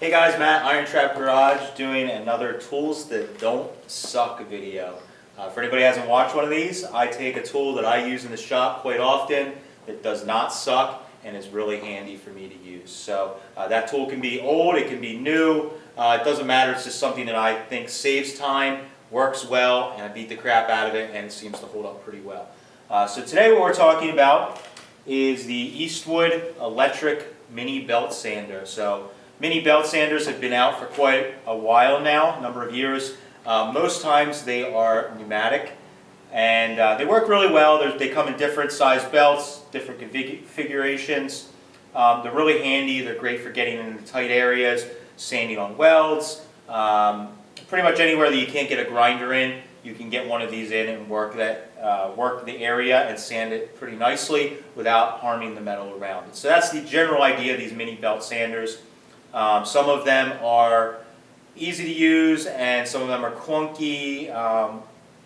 Hey guys, Matt, IronTrap Garage, doing another Tools That Don't Suck video. For anybody who hasn't watched one of these, I take a tool that I use in the shop quite often that does not suck and is really handy for me to use. So that tool can be old, it can be new, it doesn't matter, it's just something that I think saves time, works well, and I beat the crap out of it and it seems to hold up pretty well. So today what we're talking about is the Eastwood electric mini belt sander. So mini belt sanders have been out for quite a while now, a number of years. Most times they are pneumatic and they work really well. They come in different size belts, different configurations. They're really handy. They're great for getting into tight areas, sanding on welds. Pretty much anywhere that you can't get a grinder in, you can get one of these in and work the area and sand it pretty nicely without harming the metal around it. So that's the general idea of these mini belt sanders. Some of them are easy to use and some of them are clunky.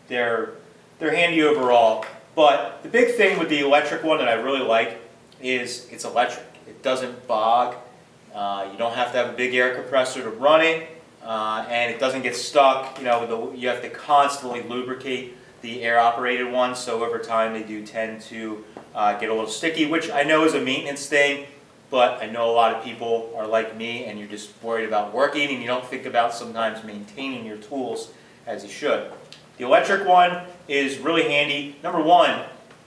They're handy overall. But the big thing with the electric one that I really like is it's electric. It doesn't bog. You don't have to have a big air compressor to run it. And it doesn't get stuck. You have to constantly lubricate the air-operated ones, so over time they do tend to get a little sticky, which I know is a maintenance thing, but I know a lot of people are like me and you're just worried about working and you don't think about sometimes maintaining your tools as you should. The electric one is really handy. Number one,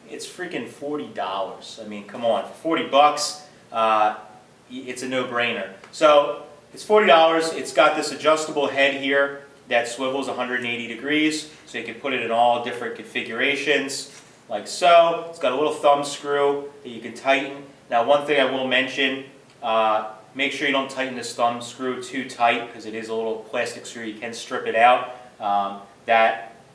it's freaking $40. I mean, come on, for 40 bucks, it's a no-brainer. So it's $40. It's got this adjustable head here that swivels 180 degrees, so you can put it in all different configurations, like so. It's got a little thumb screw that you can tighten. Now, one thing I will mention, make sure you don't tighten this thumb screw too tight, because it is a little plastic screw. You can strip it out.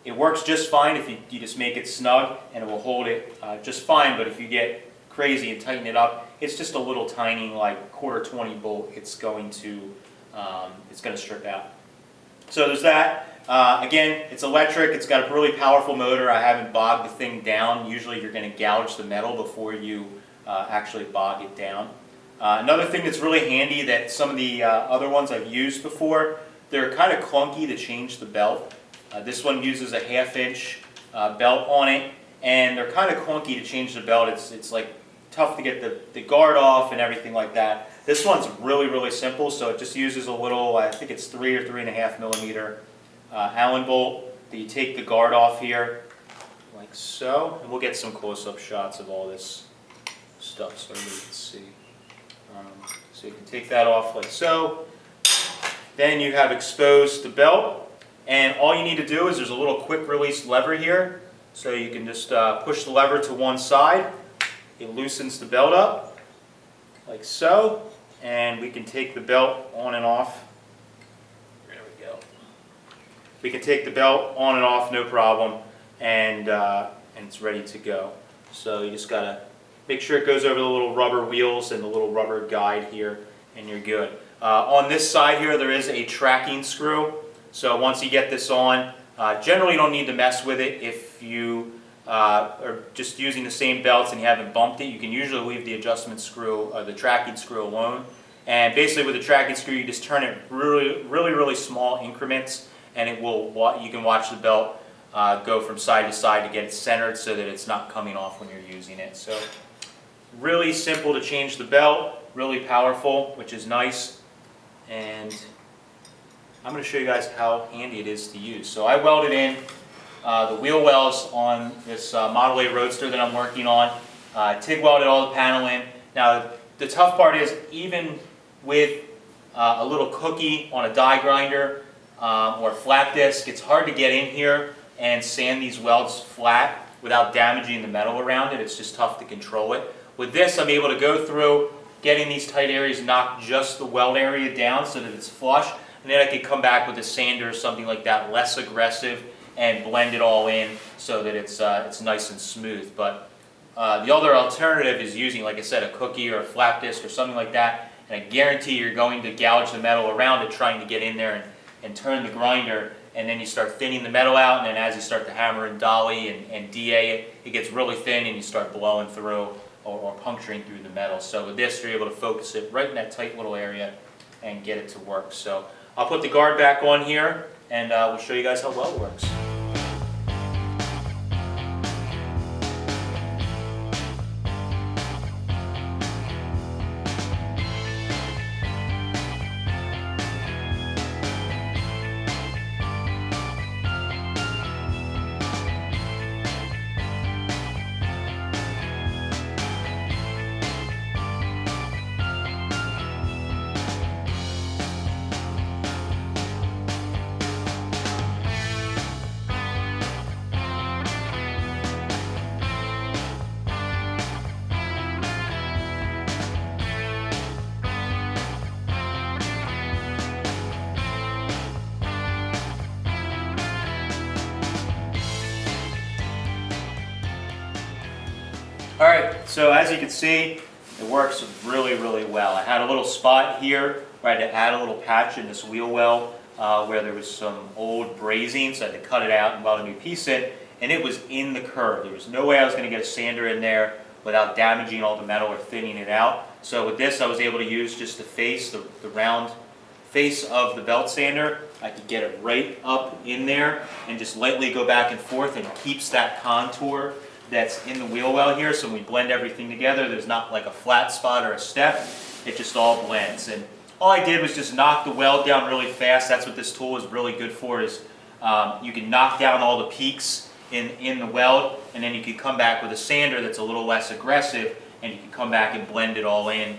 It works just fine if you just make it snug, and it will hold it just fine, but if you get crazy and tighten it up, it's just a little tiny, like quarter 20 bolt. It's going to strip out. So there's that. Again, it's electric. It's got a really powerful motor. I haven't bogged the thing down. Usually you're going to gouge the metal before you actually bog it down. Another thing that's really handy that some of the other ones I've used before, they're kind of clunky to change the belt. This one uses a 1/2 inch belt on it, and they're kind of clunky to change the belt. It's like tough to get the guard off and everything like that. This one's really, really simple, so it just uses a little, I think it's 3 or 3.5 millimeter Allen bolt that you take the guard off here, like so. And we'll get some close-up shots of all this stuff so everybody can see. So you can take that off like so. Then you have exposed the belt, and all you need to do is there's a little quick release lever here, so you can just push the lever to one side. It loosens the belt up, like so, and we can take the belt on and off. There we go. We can take the belt on and off, no problem, and it's ready to go. So you just gotta make sure it goes over the little rubber wheels and the little rubber guide here, and you're good. On this side here, there is a tracking screw. So once you get this on, generally you don't need to mess with it if you or just using the same belts and you haven't bumped it. You can usually leave the adjustment screw or the tracking screw alone. And basically with the tracking screw, you just turn it really small increments, and you can watch the belt go from side to side to get it centered so that it's not coming off when you're using it. So really simple to change the belt, really powerful, which is nice. And I'm going to show you guys how handy it is to use. So I welded in the wheel wells on this Model A Roadster that I'm working on. TIG welded all the panel in. Now the tough part is, even with a little cookie on a die grinder or a flat disc, it's hard to get in here and sand these welds flat without damaging the metal around it. It's just tough to control it. With this, I'm able to go through, getting these tight areas, knock just the weld area down so that it's flush, and then I can come back with a sander or something like that, less aggressive, and blend it all in so that it's nice and smooth. But the other alternative is using, like I said, a cookie or a flat disc or something like that, and I guarantee you're going to gouge the metal around it trying to get in there and turn the grinder, and then you start thinning the metal out, and then as you start to hammer and dolly and DA it, it gets really thin and you start blowing through or puncturing through the metal. So with this, you're able to focus it right in that tight little area and get it to work. So I'll put the guard back on here and we'll show you guys how well it works. Alright, so as you can see, it works really, really well. I had a little spot here where I had to add a little patch in this wheel well where there was some old brazing, so I had to cut it out and weld a new piece in, and it was in the curve. There was no way I was going to get a sander in there without damaging all the metal or thinning it out. So with this, I was able to use just the face, the round face of the belt sander. I could get it right up in there and just lightly go back and forth, and it keeps that contour that's in the wheel well here. So when we blend everything together, there's not like a flat spot or a step. It just all blends. And all I did was just knock the weld down really fast. That's what this tool is really good for, is you can knock down all the peaks in the weld, and then you can come back with a sander that's a little less aggressive, and you can come back and blend it all in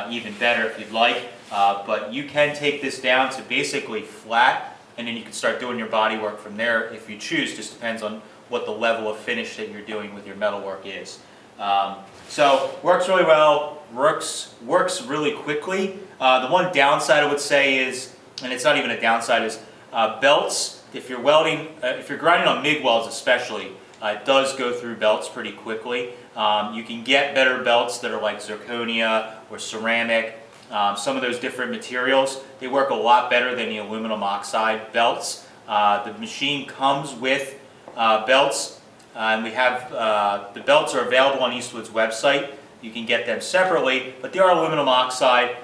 even better if you'd like. But you can take this down to basically flat, and then you can start doing your body work from there if you choose. Just depends on what the level of finish that you're doing with your metalwork is. So works really well, works really quickly. The one downside I would say is, and it's not even a downside, is belts. If you're welding, if you're grinding on MIG welds especially, it does go through belts pretty quickly. You can get better belts that are like zirconia or ceramic. Some of those different materials, they work a lot better than the aluminum oxide belts. The machine comes with belts, and we have the belts are available on Eastwood's website. You can get them separately, but they are aluminum oxide,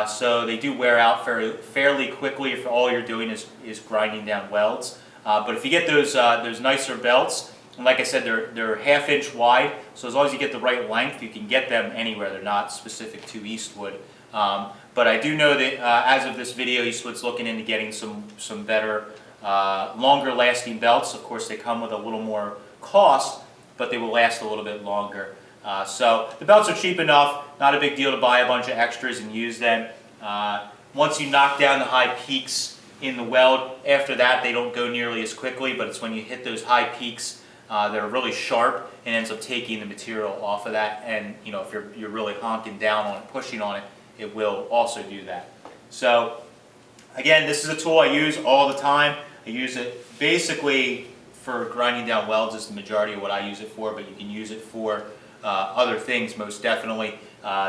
so they do wear out fairly quickly if all you're doing is grinding down welds. But if you get those nicer belts, and like I said, they're ½ inch wide, so as long as you get the right length, you can get them anywhere. They're not specific to Eastwood. But I do know that as of this video, Eastwood's looking into getting some better, longer lasting belts. Of course, they come with a little more cost, but they will last a little bit longer. So the belts are cheap enough, not a big deal to buy a bunch of extras and use them. Once you knock down the high peaks in the weld, after that they don't go nearly as quickly, but it's when you hit those high peaks that are really sharp, and ends up taking the material off of that. And you know, if you're really honking down on it, pushing on it, it will also do that. So again, this is a tool I use all the time. I use it basically for grinding down welds is the majority of what I use it for, but you can use it for other things most definitely.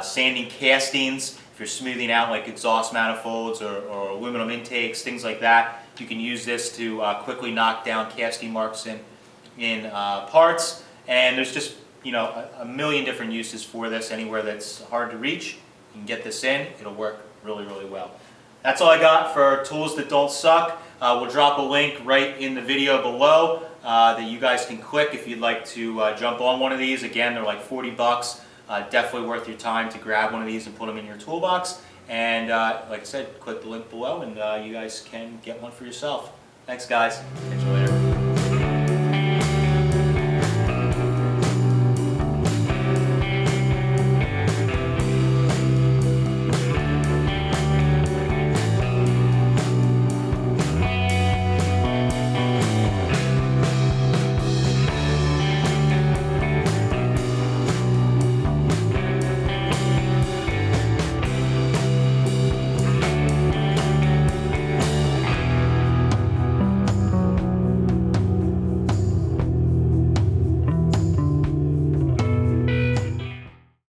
Sanding castings, if you're smoothing out like exhaust manifolds or aluminum intakes, things like that, you can use this to quickly knock down casting marks in parts. And there's just, you know, a million different uses for this. Anywhere that's hard to reach, you can get this in. It'll work really, really well. That's all I got for tools that don't suck. We'll drop a link right in the video below that you guys can click if you'd like to jump on one of these. Again, they're like 40 bucks. Definitely worth your time to grab one of these and put them in your toolbox. And like I said, click the link below and you guys can get one for yourself. Thanks, guys. Thanks for